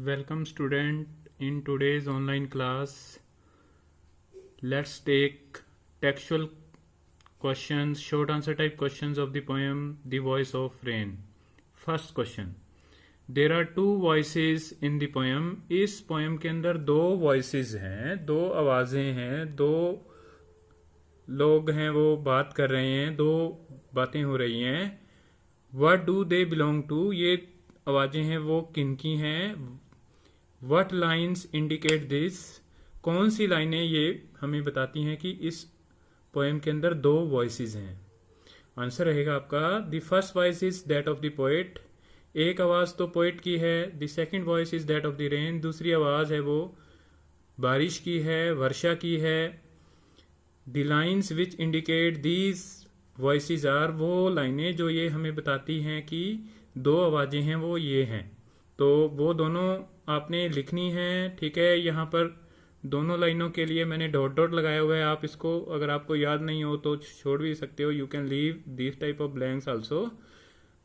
Welcome student. In today's online class, let's take textual questions, short answer type questions of the poem The Voice of Rain. First question. There are two voices in the poem. इस poem के अंदर दो voices हैं, दो आवाज़ें हैं, दो लोग हैं, वो बात कर रहे हैं, दो बातें हो रही हैं. What do they belong to? ये आवाज़ें हैं वो किनकी हैं. What lines indicate this? कौन सी लाइनें ये हमें बताती हैं कि इस पोएम के अंदर दो वॉइसेस हैं. आंसर रहेगा आपका the first voice is that of the poet. एक आवाज़ तो पोएट की है. The second voice is that of the rain. दूसरी आवाज़ है वो बारिश की है, वर्षा की है. The lines which indicate these voices are, वो लाइनें जो ये हमें बताती हैं कि दो आवाज़ें हैं वो ये हैं. तो वो दोनों आपने लिखनी है. ठीक है, यहाँ पर दोनों लाइनों के लिए मैंने डॉट डॉट लगाया हुआ है. आप इसको अगर आपको याद नहीं हो तो छोड़ भी सकते हो. You can leave this type of blanks also,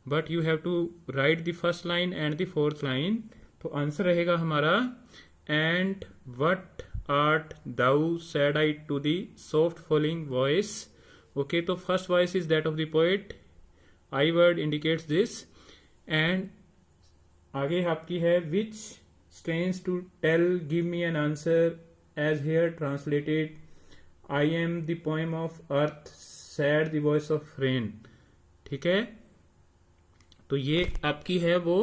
but you have to write the first line and the fourth line. तो आंसर रहेगा हमारा and what art thou said I to the soft falling voice. Okay, तो first voice is that of the poet. I word indicates this. And आगे आपकी है which strange to tell give me an answer as here translated. I am the poem of earth sad the voice of rain. ठीक है, तो ये आपकी है वो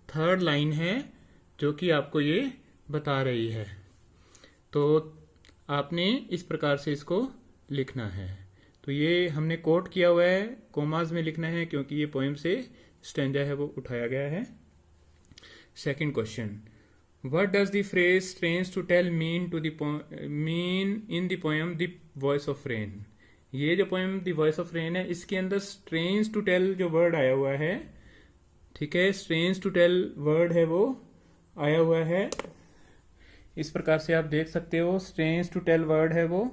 थर्ड लाइन है जो कि आपको ये बता रही है. तो आपने इस प्रकार से इसको लिखना है. तो ये हमने कोट किया हुआ है, कोमाज में लिखना है क्योंकि ये पोएम से स्टेंजा है वो उठाया गया है. Second question. What does the phrase strange to tell mean in the poem The Voice of Rain? ये जो poem The Voice of Rain है इसके अंदर strange to tell जो word आया हुआ है, ठीक है, strange to tell word है वो आया हुआ है. इस प्रकार से आप देख सकते हो strange to tell word है वो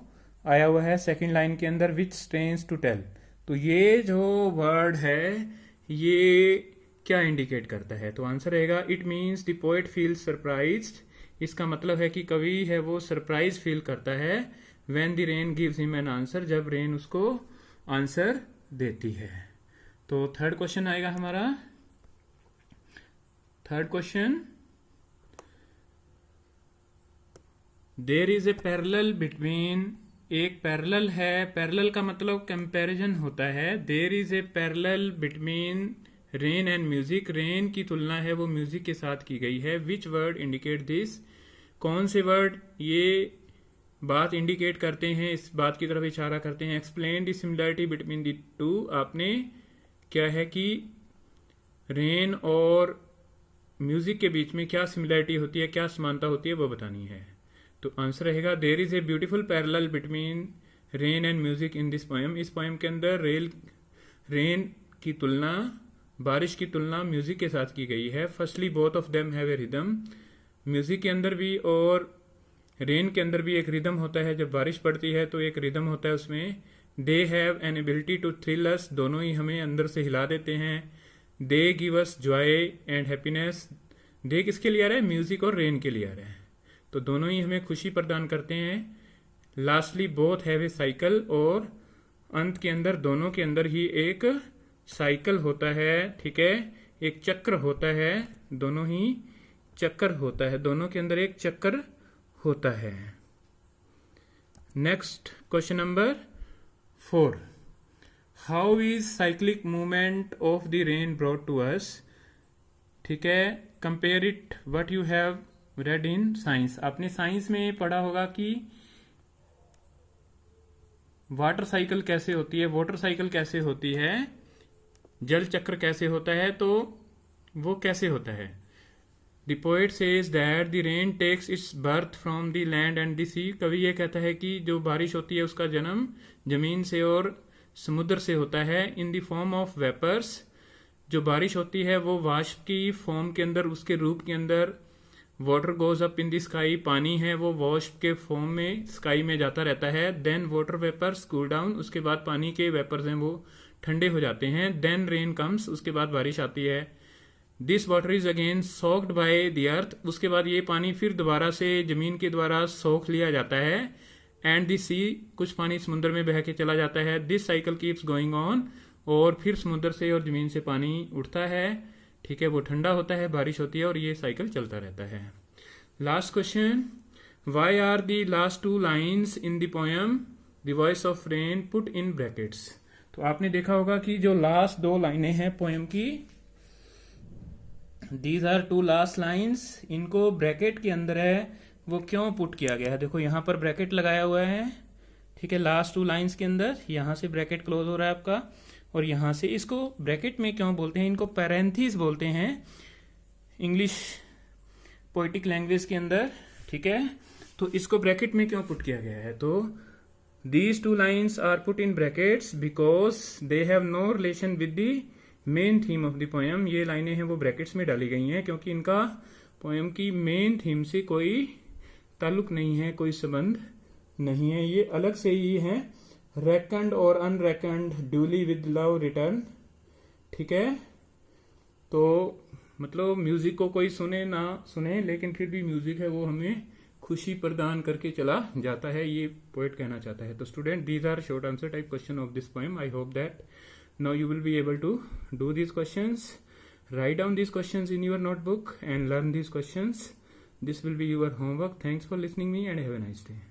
आया हुआ है सेकंड लाइन के अंदर which strange to tell. तो ये जो word है ये क्या इंडिकेट करता है? तो आंसर रहेगा it means the poet feels surprised. इसका मतलब है कि कवि है वो सरप्राइज फील करता है when the rain gives him an answer, जब रेन उसको आंसर देती है. तो थर्ड क्वेश्चन आएगा हमारा. Third question. There is a parallel between. एक पैरेलल है, पैरेलल का मतलब कंपैरिजन होता है. There is a parallel between rain and music. Rain की तुलना है वो म्यूजिक के साथ की गई है. Which word indicate this? कौन से वर्ड ये बात इंडिकेट करते हैं, इस बात की तरफ इशारा करते हैं. Explain the similarity between the two. आपने क्या है कि रेन और म्यूजिक के बीच में क्या सिमिलरिटी होती है, क्या समानता होती है वो बतानी है. तो आंसर रहेगा there is a beautiful parallel between rain and music in this poem. इस पोएम के अंदर रेन की तुलना, बारिश की तुलना म्यूजिक के साथ की गई है. Firstly both of them have a rhythm. Music के अंदर भी और रेन के अंदर भी एक रिदम होता है. जब बारिश पड़ती है तो एक रिदम होता है उसमें. They have an ability to thrill us. दोनों ही हमें अंदर से हिला देते हैं. They give us joy and happiness. They किसके लिए आ रहा है? म्यूजिक और रेन के लिए आ रहा है. तो दोनों ही हमें खुशी प्रदान करते हैं. Lastly both have a cycle. और अंत के अंदर दोनों के अंदर ही एक साइकिल होता है. ठीक है, एक चक्र होता है. दोनों ही चक्र होता है, दोनों के अंदर एक चक्र होता है. Next question number 4. How is cyclic movement of the rain brought to us? ठीक है, compare it what you have read in science. आपने साइंस में पढ़ा होगा कि वाटर साइकिल कैसे होती है, वाटर साइकिल कैसे होती है, जल चक्र कैसे होता है. तो वो कैसे होता है? The poet says that the rain takes its birth from the land and the sea. कवि ये कहता है कि जो बारिश होती है उसका जन्म जमीन से और समुद्र से होता है. In the form of vapours. जो बारिश होती है वो वाष्प की फॉर्म के अंदर, उसके रूप के अंदर. Water goes up in the sky. पानी है वो वाष्प के फॉर्म में स्काई में जाता रहता है. Then water vapours cool down. उसके बाद पानी के वेपर्स हैं वो ठंडे हो जाते हैं. Then rain comes. उसके बाद बारिश आती है. This water is again soaked by the earth, उसके बाद ये पानी फिर दोबारा से जमीन के द्वारा सोख लिया जाता है, एंड द सी, कुछ पानी समुद्र में बह के चला जाता है, this cycle keeps going on, और फिर समुद्र से और जमीन से पानी उठता है, ठीक है, वो ठंडा होता है, बारिश होती है, और ये साइकिल चलता रहता है। Last question, why are the last two lines in the poem the voice of rain put in brackets. तो आपने देखा होगा कि जो लास्ट दो लाइनें हैं पोएम की, these are two last lines, इनको ब्रैकेट के अंदर है, वो क्यों पुट किया गया है? देखो यहां पर ब्रैकेट लगाया हुआ है, ठीक है, लास्ट टू लाइन्स के अंदर यहां से ब्रैकेट क्लोज हो रहा है आपका, और यहां से इसको ब्रैकेट में क्यों बोलते हैं? इनको पैरेंथीज बोलते हैं इंग्लिश पोइटिक लैंग्वेज के अंदर, ठीक है। तो इसको ब्रैकेट में क्यों पुट किया गया है? तो these two lines are put in brackets because they have no relation with the main theme of the poem. ये लाइनें हैं वो ब्रैकेट्स में डाली गई हैं क्योंकि इनका पोएम की मेन थीम से कोई ताल्लुक नहीं है, कोई संबंध नहीं है, ये अलग से ही है, रेकन्ड और अनरेकन्ड ड्यूली विद लव रिटर्न, ठीक है। तो मतलब म्यूजिक को कोई सुने ना सुने, लेकिन फिर भी म्यूजिक है वो हमें खुशी प्रदान करके चला जाता है, ये पोएट कहना चाहता है। तो student, these are short answer type question of this poem. I hope that now you will be able to do these questions. Write down these questions in your notebook and learn these questions. This will be your homework. Thanks for listening me and have a nice day.